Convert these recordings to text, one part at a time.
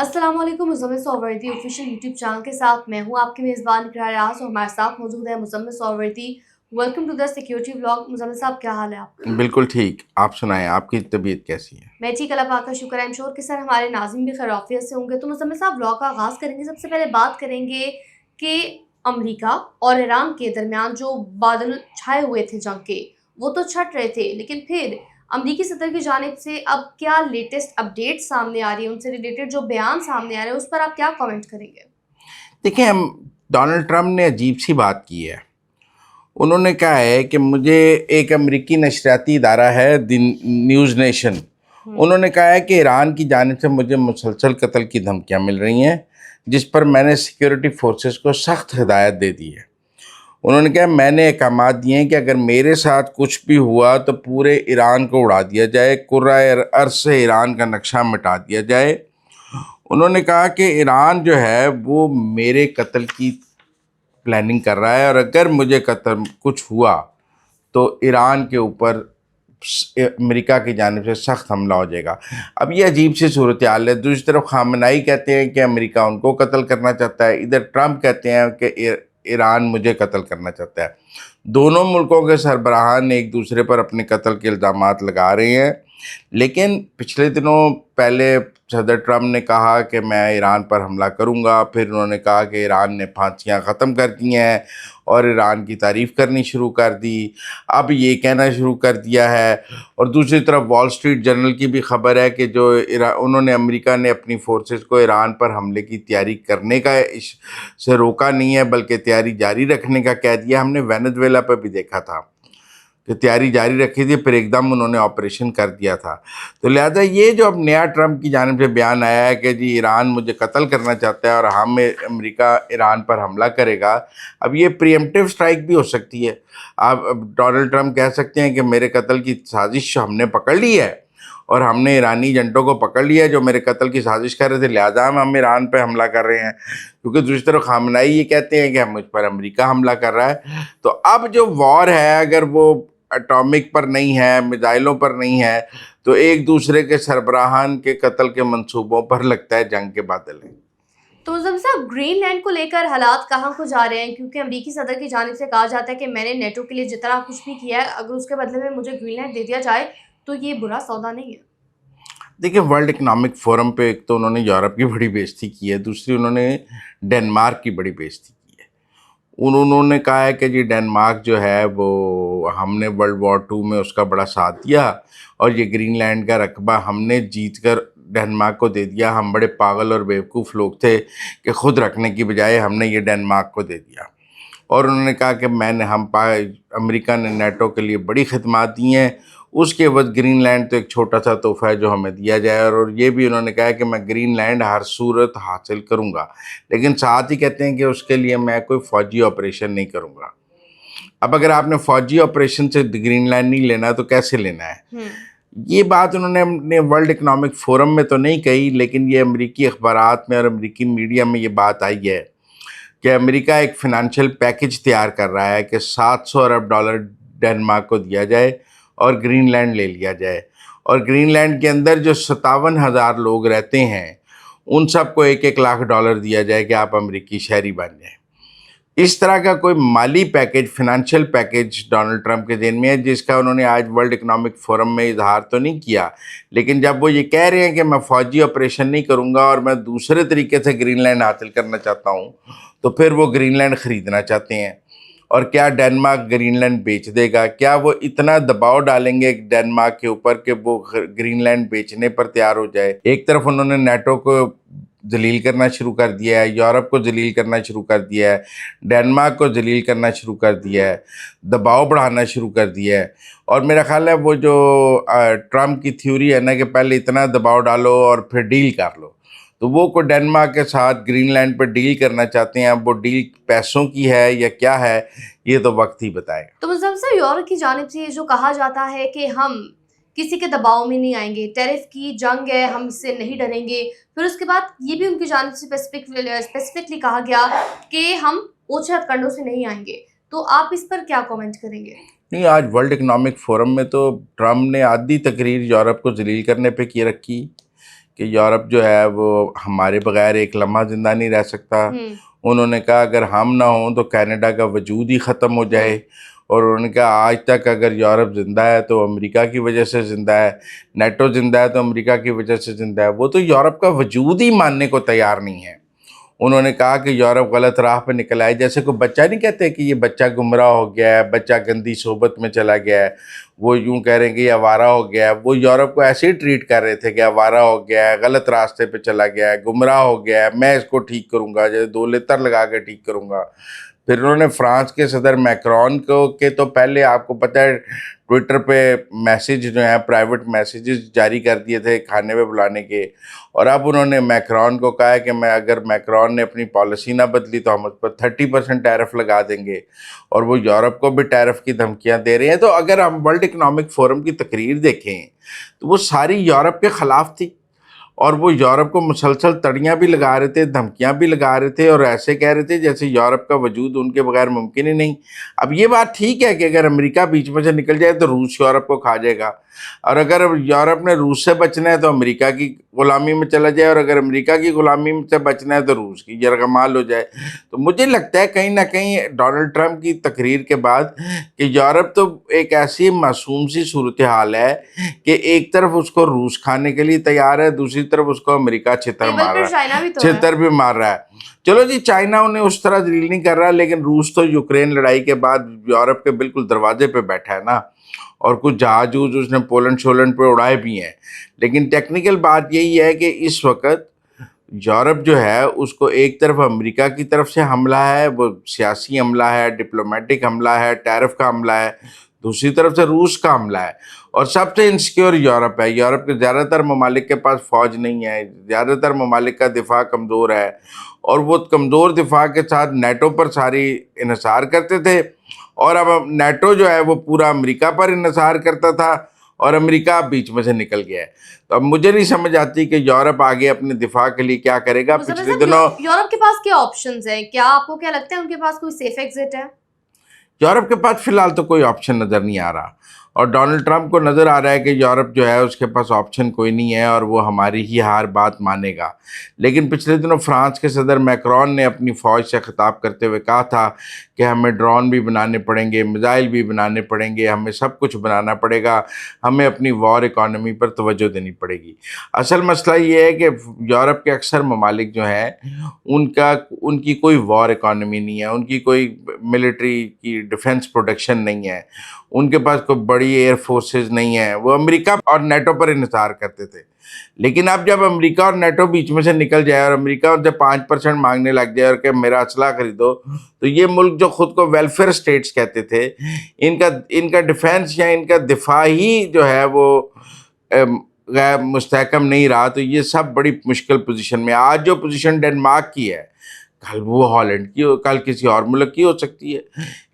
अस्सलाम वालेकुम। Muzammil Suhrawardy official YouTube channel के साथ मैं हूँ आपकी मेज़बान इकरार रियाज़ और हमारे साथ मौजूद है Muzammil Suhrawardy. Welcome to the security vlog. Muzammil साहब, क्या हाल है आपका? बिल्कुल ठीक। आप सुनाएं, आपकी तबीयत कैसी है? मैं ठीक, अल्लाह पाक का शुक्र है। आई एम श्योर कि सर हमारे नाज़रीन भी खैरियत से होंगे। तो मुज़म्मिल साहब, व्लॉग का आगाज़ करेंगे। सबसे पहले बात करेंगे कि अमेरिका और ईरान के दरमियान जो बादल छाए हुए थे जंग के, वो तो छट रहे थे, लेकिन फिर अमरीकी सदर की जानिब से अब क्या लेटेस्ट अपडेट सामने आ रही है, उनसे रिलेटेड जो बयान सामने आ रहे हैं, उस पर आप क्या कमेंट करेंगे? देखिए, हम डोनाल्ड ट्रंप ने अजीब सी बात की है। उन्होंने कहा है कि मुझे एक अमेरिकी नशरियाती इदारा है न्यूज़ नेशन, उन्होंने कहा है कि ईरान की जानिब से मुझे मुसलसल कत्ल की धमकियां मिल रही हैं, जिस पर मैंने सिक्योरिटी फोर्सेस को सख्त हिदायत दे दी है। उन्होंने कहा मैंने अहकाम दिए हैं कि अगर मेरे साथ कुछ भी हुआ तो पूरे ईरान को उड़ा दिया जाए, कुर्रा अर्ज़ से ईरान का नक्शा मिटा दिया जाए। उन्होंने कहा कि ईरान जो है वो मेरे कत्ल की प्लानिंग कर रहा है और अगर मुझे कत्ल कुछ हुआ तो ईरान के ऊपर अमेरिका की जानिब से सख्त हमला हो जाएगा। अब ये अजीब सी सूरत हाल है। दूसरी तरफ खामनाई कहते हैं कि अमेरिका उनको कत्ल करना चाहता है, इधर ट्रंप कहते हैं कि ईरान मुझे कत्ल करना चाहता है। दोनों मुल्कों के सरबराहान एक दूसरे पर अपने कत्ल के इल्ज़ामात लगा रहे हैं, लेकिन पिछले दिनों पहले सदर ट्रंप ने कहा कि मैं ईरान पर हमला करूंगा, फिर उन्होंने कहा कि ईरान ने फांसियां ख़त्म कर दी हैं और ईरान की तारीफ़ करनी शुरू कर दी। अब ये कहना शुरू कर दिया है। और दूसरी तरफ वॉल स्ट्रीट जर्नल की भी खबर है कि जो उन्होंने अमेरिका ने अपनी फोर्सेस को ईरान पर हमले की तैयारी करने का से रोका नहीं है, बल्कि तैयारी जारी रखने का कह दिया। हमने वेनेजुएला पर भी देखा था कि तैयारी जारी रखी थी, फिर एकदम उन्होंने ऑपरेशन कर दिया था। तो लिहाजा ये जो अब नया ट्रंप की जानिब से बयान आया है कि जी ईरान मुझे कत्ल करना चाहता है और हम अमेरिका ईरान पर हमला करेगा, अब ये प्रीएम्प्टिव स्ट्राइक भी हो सकती है। अब डोनाल्ड ट्रंप कह सकते हैं कि मेरे कत्ल की साजिश हमने पकड़ ली है और हमने ईरानी एजेंटों को पकड़ लिया है जो मेरे कत्ल की साजिश कर रहे थे, लिहाजा हम ईरान पर हमला कर रहे हैं। क्योंकि दूसरी तरफ खामनाई ये कहते हैं कि हम मुझ पर अमेरिका हमला कर रहा है। तो अब जो वॉर है, अगर वो एटॉमिक पर नहीं है, मिसाइलों पर नहीं है, तो एक दूसरे के सरबराहान के कत्ल के मंसूबों पर लगता है जंग के बादल हैं। तो मुज़म्मिल साहब, ग्रीनलैंड को लेकर हालात कहाँ को जा रहे हैं? क्योंकि अमरीकी सदर की जानिब से कहा जाता है कि मैंने नेटो के लिए जितना कुछ भी किया है, अगर उसके बदले में मुझे ग्रीनलैंड दे दिया जाए, तो ये बुरा सौदा नहीं है। देखिए, वर्ल्ड इकनॉमिक फोरम पे एक तो उन्होंने यूरोप की बड़ी बेइज्जती की है, दूसरी उन्होंने डेनमार्क की बड़ी बेइज्जती की है। उन्होंने कहा है कि जी डेनमार्क जो है वो हमने वर्ल्ड वॉर 2 में उसका बड़ा साथ दिया और ये ग्रीनलैंड का रकबा हमने जीत कर डेनमार्क को दे दिया। हम बड़े पागल और बेवकूफ़ लोग थे कि खुद रखने की बजाय हमने ये डेनमार्क को दे दिया। और उन्होंने कहा कि अमेरिका ने नेटो के लिए बड़ी खिदमात दी हैं, उसके बाद ग्रीनलैंड तो एक छोटा सा तोहफ़ा है जो हमें दिया जाए। और ये भी उन्होंने कहा कि मैं ग्रीनलैंड हर सूरत हासिल करूँगा, लेकिन साथ ही कहते हैं कि उसके लिए मैं कोई फ़ौजी ऑपरेशन नहीं करूँगा। अब अगर आपने फ़ौजी ऑपरेशन से ग्रीनलैंड नहीं लेना तो कैसे लेना है? ये बात उन्होंने अपने वर्ल्ड इकनॉमिक फोरम में तो नहीं कही, लेकिन ये अमेरिकी अखबारात में और अमेरिकी मीडिया में ये बात आई है कि अमेरिका एक फ़िनंशियल पैकेज तैयार कर रहा है कि $700 अरब डेनमार्क को दिया जाए और ग्रीनलैंड ले लिया जाए। और ग्रीनलैंड के अंदर जो 57,000 लोग रहते हैं उन सबको $1-1 लाख दिया जाए कि आप अमेरिकी शहरी बन जाएं। इस तरह का कोई माली package, financial package Donald Trump के देन में है, जिसका उन्होंने आज वर्ल्ड इकनॉमिक फोरम में इजहार तो नहीं किया। लेकिन जब वो ये कह रहे हैं कि मैं फ़ौजी ऑपरेशन नहीं करूंगा और मैं दूसरे तरीके से ग्रीनलैंड हासिल करना चाहता हूँ, तो फिर वो ग्रीनलैंड ख़रीदना चाहते हैं। और क्या डेनमार्क ग्रीनलैंड बेच देगा? क्या वो इतना दबाव डालेंगे डेनमार्क के ऊपर कि वो ग्रीनलैंड बेचने पर तैयार हो जाए? एक तरफ उन्होंने नेटो को जलील करना शुरू कर दिया है, यूरोप को जलील करना शुरू कर दिया है, डेनमार्क को जलील करना शुरू कर दिया है, दबाव बढ़ाना शुरू कर दिया है। और मेरा ख्याल है वो जो ट्रंप की थ्योरी है ना कि पहले इतना दबाव डालो और फिर डील कर लो, तो वो को डेनमार्क के साथ ग्रीनलैंड पर डील करना चाहते हैं। अब वो डील पैसों की है या क्या है, ये तो वक्त ही बताएगा। तो मुज़म्मिल साहब, यूरोप की जानिब से ये जो कहा जाता है कि हम किसी के दबाव में नहीं आएंगे, टैरिफ की जंग है, हम इससे नहीं डरेंगे। फिर उसके बाद ये भी उनकी जानिब से स्पेसिफिकली कहा गया कि हम ओछे हथकंडों से नहीं आएंगे। तो आप इस पर क्या कमेंट करेंगे? नहीं, आज वर्ल्ड इकनॉमिक फोरम में तो ट्रम्प ने आधी तकरीर यूरोप को जलील करने पे की रखी کہ یورپ جو ہے وہ ہمارے بغیر ایک لمحہ زندہ نہیں رہ سکتا. انہوں نے کہا اگر ہم نہ ہوں تو کینیڈا کا وجود ہی ختم ہو جائے. اور انہوں نے کہا آج تک اگر یورپ زندہ ہے تو امریکہ کی وجہ سے زندہ ہے, نیٹو زندہ ہے تو امریکہ کی وجہ سے زندہ ہے. وہ تو یورپ کا وجود ہی ماننے کو تیار نہیں ہے. انہوں نے کہا کہ یورپ غلط راہ پہ نکل آئے, جیسے کوئی بچہ نہیں کہتے کہ یہ بچہ گمراہ ہو گیا ہے, بچہ گندی صحبت میں چلا گیا ہے, وہ یوں کہہ رہے ہیں کہ یہ آوارہ ہو گیا ہے. وہ یورپ کو ایسے ہی ٹریٹ کر رہے تھے کہ آوارہ ہو گیا ہے, غلط راستے پہ چلا گیا ہے, گمراہ ہو گیا ہے, میں اس کو ٹھیک کروں گا, جیسے 2 لتر لگا کے ٹھیک کروں گا. پھر انہوں نے فرانس کے صدر میکرون کو کہ تو پہلے آپ کو پتہ ہے ٹویٹر پہ میسیج جو ہیں پرائیویٹ میسیجز جاری کر دیے تھے کھانے پہ بلانے کے, اور اب انہوں نے میکرون کو کہا ہے کہ اگر میکرون نے اپنی پالیسی نہ بدلی تو ہم اس پر 30% ٹیرف لگا دیں گے, اور وہ یورپ کو بھی ٹیرف کی دھمکیاں دے رہے ہیں. تو اگر ہم ورلڈ اکنامک فورم کی تقریر دیکھیں تو وہ ساری یورپ کے خلاف تھی, اور وہ یورپ کو مسلسل تڑیاں بھی لگا رہے تھے, دھمکیاں بھی لگا رہے تھے, اور ایسے کہہ رہے تھے جیسے یورپ کا وجود ان کے بغیر ممکن ہی نہیں. اب یہ بات ٹھیک ہے کہ اگر امریکہ بیچ میں سے نکل جائے تو روس یورپ کو کھا جائے گا, اور اگر یورپ نے روس سے بچنا ہے تو امریکہ کی غلامی میں چلا جائے, اور اگر امریکہ کی غلامی سے بچنا ہے تو روس کی یرغمال ہو جائے. تو مجھے لگتا ہے کہیں نہ کہیں ڈونلڈ ٹرمپ کی تقریر کے بعد کہ یورپ تو ایک ایسی معصوم سی صورتحال ہے کہ ایک طرف اس کو روس کھانے کے لیے تیار ہے, دوسری طرف اس کو امریکہ چھتر مار رہا ہے, چھتر بھی مار رہا ہے. چلو جی چائنا انہیں اس طرح ذلیل نہیں کر رہا, لیکن روس تو یوکرین لڑائی کے بعد یورپ کے بالکل دروازے پہ بیٹھا ہے نا, اور کچھ جہاز اس نے پولینڈ شولینڈ پہ اڑائے بھی ہیں. لیکن ٹیکنیکل بات یہی ہے کہ اس وقت یورپ جو ہے اس کو ایک طرف امریکہ کی طرف سے حملہ ہے, وہ سیاسی حملہ ہے, ڈپلومیٹک حملہ ہے, ٹیرف کا حملہ ہے, دوسری طرف سے روس کا حملہ ہے, اور سب سے انسیکیور یورپ ہے. یورپ کے زیادہ تر ممالک کے پاس فوج نہیں ہے, زیادہ تر ممالک کا دفاع کمزور ہے, اور وہ کمزور دفاع کے ساتھ نیٹو پر ساری انحصار کرتے تھے, اور اب نیٹو جو ہے وہ پورا امریکہ پر انحصار کرتا تھا, اور امریکہ بیچ میں سے نکل گیا ہے. تو اب مجھے نہیں سمجھ آتی کہ یورپ آگے اپنے دفاع کے لیے کیا کرے گا. پچھلے دنوں یورپ کے پاس کیا آپشنز ہیں, کیا آپ کو کیا لگتا ہے ان کے پاس کوئی سیف ایگزٹ ہے؟ یورپ کے پاس فی الحال تو کوئی آپشن نظر نہیں آ رہا, اور ڈونلڈ ٹرمپ کو نظر آ رہا ہے کہ یورپ جو ہے اس کے پاس آپشن کوئی نہیں ہے, اور وہ ہماری ہی ہر بات مانے گا. لیکن پچھلے دنوں فرانس کے صدر میکرون نے اپنی فوج سے خطاب کرتے ہوئے کہا تھا کہ ہمیں ڈرون بھی بنانے پڑیں گے, میزائل بھی بنانے پڑیں گے, ہمیں سب کچھ بنانا پڑے گا, ہمیں اپنی وار اکانومی پر توجہ دینی پڑے گی. اصل مسئلہ یہ ہے کہ یورپ کے اکثر ممالک جو ہیں ان کی کوئی وار اکانومی نہیں ہے, ان کی کوئی ملٹری کی ڈیفنس پروڈکشن نہیں ہے, ان کے پاس کوئی بڑی ایئر فورسز نہیں ہیں. وہ امریکہ اور نیٹو پر انحصار کرتے تھے, لیکن اب جب امریکہ اور نیٹو بیچ میں سے نکل جائے اور امریکہ ان سے 5% مانگنے لگ جائے اور کہ میرا اسلحہ خریدو, تو یہ ملک جو خود کو ویلفیئر اسٹیٹس کہتے تھے, ان کا ڈیفنس یا ان کا دفاع ہی جو ہے وہ غیر مستحکم نہیں رہا. تو یہ سب بڑی مشکل پوزیشن میں. آج جو پوزیشن ڈنمارک کی ہے, کل وہ ہالینڈ کی, کل کسی اور ملک کی ہو سکتی ہے.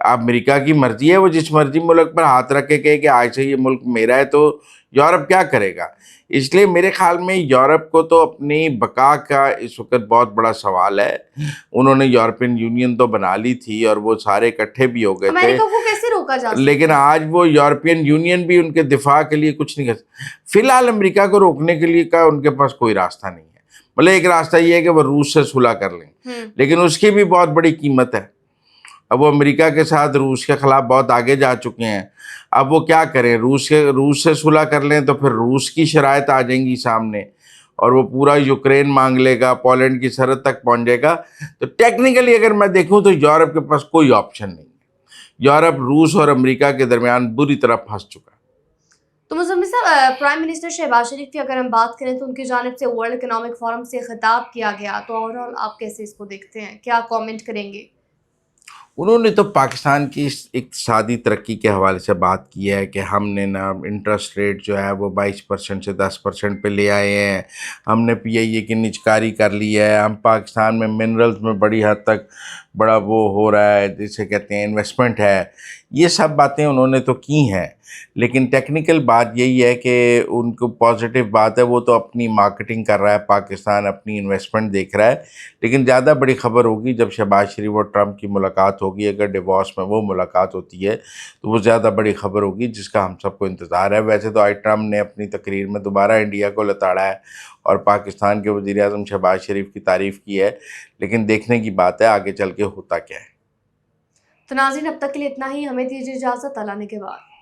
امریکہ کی مرضی ہے, وہ جس مرضی ملک پر ہاتھ رکھ کے کہے کہ آج سے یہ ملک میرا ہے, تو یورپ کیا کرے گا. اس لیے میرے خیال میں یورپ کو تو اپنی بقا کا اس وقت بہت بڑا سوال ہے. انہوں نے یورپین یونین تو بنا لی تھی اور وہ سارے اکٹھے بھی ہو گئے تھے, امریکہ کو کیسے روکا جا سکتا ہے؟ لیکن آج وہ یورپین یونین بھی ان کے دفاع کے لیے کچھ نہیں کر سکتا. فی الحال امریکہ کو روکنے کے لیے کا ان کے پاس کوئی راستہ نہیں ہے. مطلب ایک راستہ یہ ہے کہ وہ روس سے صلح کر لیں, لیکن اس کی بھی بہت بڑی قیمت ہے. اب وہ امریکہ کے ساتھ روس کے خلاف بہت آگے جا چکے ہیں. اب وہ کیا کریں, روس سے صلح کر لیں تو پھر روس کی شرائط آ جائیں گی سامنے, اور وہ پورا یوکرین مانگ لے گا, پولینڈ کی سرحد تک پہنچ جائے گا. تو ٹیکنیکلی اگر میں دیکھوں تو یورپ کے پاس کوئی آپشن نہیں ہے. یورپ روس اور امریکہ کے درمیان بری طرح پھنس چکا ہے. تو مزمل صاحب, پرائم منسٹر شہباز شریف کی اگر ہم بات کریں تو ان کی جانب سے ورلڈ اکنامک فورم سے خطاب کیا گیا, تو اوورآل آپ کیسے اس کو دیکھتے ہیں, کیا کامنٹ کریں گے؟ انہوں نے تو پاکستان کی اقتصادی ترقی کے حوالے سے بات کی ہے کہ ہم نے نا انٹرسٹ ریٹ جو ہے وہ 22% سے 10% پہ لے آئے ہیں, ہم نے پی آئی اے کی نجکاری کر لی ہے, ہم پاکستان میں منرلز میں بڑی حد تک بڑا وہ ہو رہا ہے, جسے کہتے ہیں انویسٹمنٹ ہے. یہ سب باتیں انہوں نے تو کی ہیں، لیکن ٹیکنیکل بات یہی ہے کہ ان کو پازیٹیو بات ہے، وہ تو اپنی مارکیٹنگ کر رہا ہے، پاکستان اپنی انویسٹمنٹ دیکھ رہا ہے، لیکن زیادہ بڑی خبر ہوگی جب شہباز شریف اور ٹرمپ کی ملاقات ہوگی. اگر ڈیووس میں وہ ملاقات ہوتی ہے تو وہ زیادہ بڑی خبر ہوگی جس کا ہم سب کو انتظار ہے. ویسے تو آج ٹرمپ نے اپنی تقریر میں دوبارہ انڈیا کو لتاڑا ہے اور پاکستان کے وزیر اعظم شہباز شریف کی تعریف کی ہے، لیکن دیکھنے کی بات ہے آگے چل کے ہوتا کیا ہے. تو ناظرین اب تک کے لیے اتنا ہی، ہمیں دیجیے اجازت، اللہ نے کے بعد.